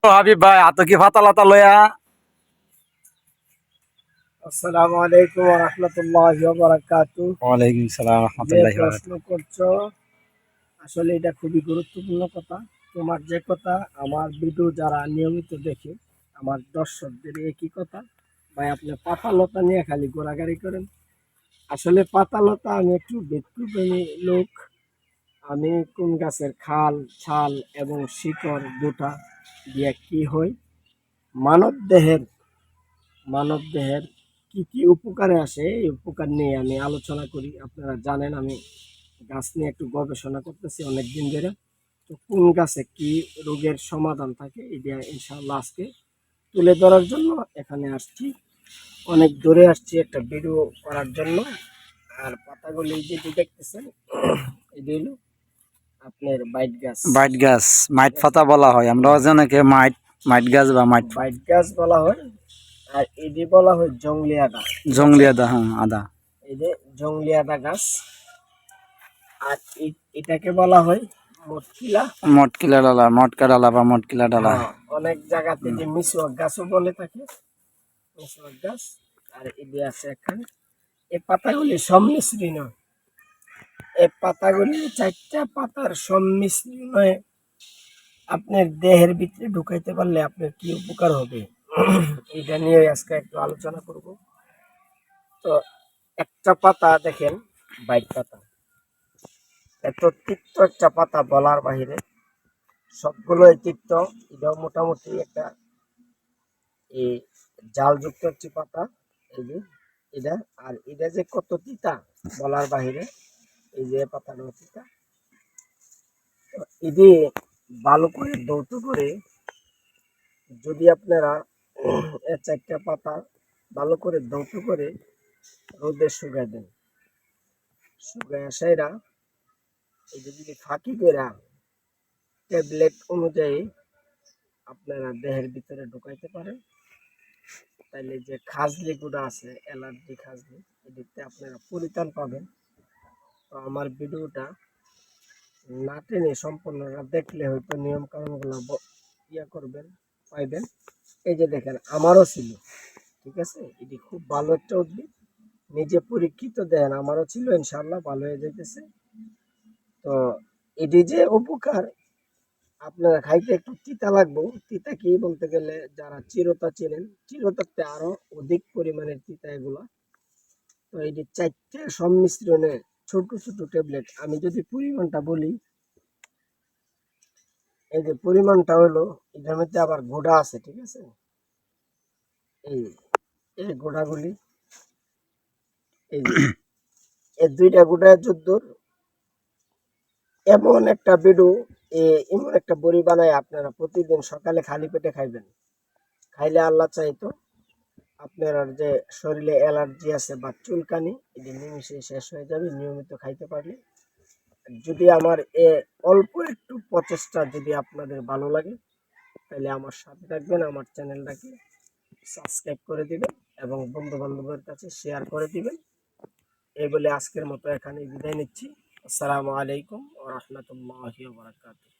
হাবিব ভাই আতকি ফাতা লাতা লয়া। আসসালামু আলাইকুম ওয়া রাহমাতুল্লাহি ওয়া বারাকাতুহু। ওয়ালাইকুম সালাম যে রহমতুল্লাহি ওয়া প্রশ্ন বারাকাতুহু। করছো, আসলে এটা খুবই গুরুত্বপূর্ণ কথা। তোমার যে কথা, আমার ভিডিও যারা নিয়মিত দেখে, আমার দর্শকদের একই কথা। ভাই, আপনি পাতালতা নিয়ে খালি ঘোরাঘুরি করেন। আসলে পাতালতা, আমি একটু ব্যক্তিপ্রেমী লোক। আমি কোন গাছের খাল, ছাল এবং শিকড় দুটা দিয়ে কি হয়, মানব দেহের মানব দেহের কি কি উপকারে আসে, এই উপকার নিয়ে আমি আলোচনা করি। আপনারা জানেন আমি গাছ নিয়ে একটু গবেষণা করতেছি অনেক দিন ধরে। তো কোন গাছে কি রোগের সমাধান থাকে, এটা ইনশাআল্লাহ আজকে তুলে ধরার জন্য এখানে আসছি। অনেক দূরে আসছি একটা ভিডিও করার জন্য। আর পাতাগুলি যেটি দেখতেছেন, এটি হলো আপনার বাইট গাছ। বাইট গাছ, মাইট ঠিক আছে, ফাতা বলা হয়, আমরা অনেকে মাইট মাইট গাছ বা মাইট বাইট গাছ বলা হয়। আর এটি বলা হয় জংলি আদা। ঠিক আছে, জংলি আদা। হ্যাঁ, আদা। এই যে জংলি আদা গাছ। আর এটাকে বলা হয় মটকিলা। মটকিলা ডালা, মটকা ডালা বা মটকিলা ডালা। হ্যাঁ, অনেক জায়গাতে হুম। যে মিসওয়াক গাছও বলে থাকে, মিসওয়াক গাছ। আর এটি আছে এখানে। এই পাতাগুলি সম্মিশ্রণ। এই পাতাগুলি চারটা পাতার সম্মিশ্রণে আপনার দেহের ভিতরে ঢুকাইতে পারলে আপনার কি উপকার হবে, এটা নিয়ে আজকে একটু আলোচনা করব। তো একটা পাতা দেখেন, বাইট পাতা, এত তিক্ত একটা পাতা বলার বাহিরে। সবগুলোই তিক্ত। এটাও মোটামুটি একটা এই জালযুক্ত একটি পাতা। এই যে এটা, আর এটা যে কত তিতা বলার বাহিরে। এই যে পাতাটা তিতা। তো এটি ভালো করে ধৌত করে যদি আপনারা এর চারটা পাতা ভালো করে ধৌত করে রোদে শুকায় দেন, শুকায় আসাইরা এই যে যদি ফাঁকি করে ট্যাবলেট অনুযায়ী আপনারা দেহের ভিতরে ঢুকাইতে পারেন, তাইলে যে খাজলি গুঁড়া আছে, অ্যালার্জি খাজলি, এদিকতে আপনারা পরিত্রাণ পাবেন। তো আমার ভিডিওটা না টেনে সম্পূর্ণটা দেখলে হয়তো নিয়ম কানুনগুলো ইয়া করবেন, পাইবেন। এই যে দেখেন, আমারও ছিল। ঠিক আছে, এটি খুব ভালো একটা উদ্ভিদ। নিজে পরীক্ষিত, দেন আমারও ছিল, ইনশাল্লাহ ভালো হয়ে যাইতেছে। তো এটি যে উপকার, আপনারা খাইতে একটু তিতা লাগবো। তিতা কি বলতে গেলে, যারা চিরতা চেনেন, চিরতাতে আরো অধিক পরিমাণের তিতা এগুলা। তো এই যে চারটে সংমিশ্রণে ছোট ছোট ট্যাবলেট, আমি যদি পরিমাণটা বলি, এই যে পরিমাণটা হলো, এটার মধ্যে আবার গোড়া আছে। ঠিক আছে, এই এই গোড়াগুলি, এই যে এই দুইটা গোড়া যুদ্ধ এমন একটা বেডু, এমন একটা বড়ি বানায় আপনারা প্রতিদিন সকালে খালি পেটে খাইবেন। খাইলে আল্লাহ চাইতো আপনার আর যে শরীরে অ্যালার্জি আছে বা চুলকানি, এটি নিমিশে শেষ হয়ে যাবে নিয়মিত খাইতে পারলে। যদি আমার অল্প একটু প্রচেষ্টা যদি আপনাদের ভালো লাগে, তাহলে আমার সাথে থাকবেন, আমার চ্যানেলটাকে সাবস্ক্রাইব করে দিবেন এবং বন্ধু বান্ধবের কাছে শেয়ার করে দিবেন। এই বলে আজকের মতো এখানে বিদায় নিচ্ছি। আসসালামু আলাইকুম ওয়া রাহমাতুল্লাহি ওয়া বারাকাতুহু।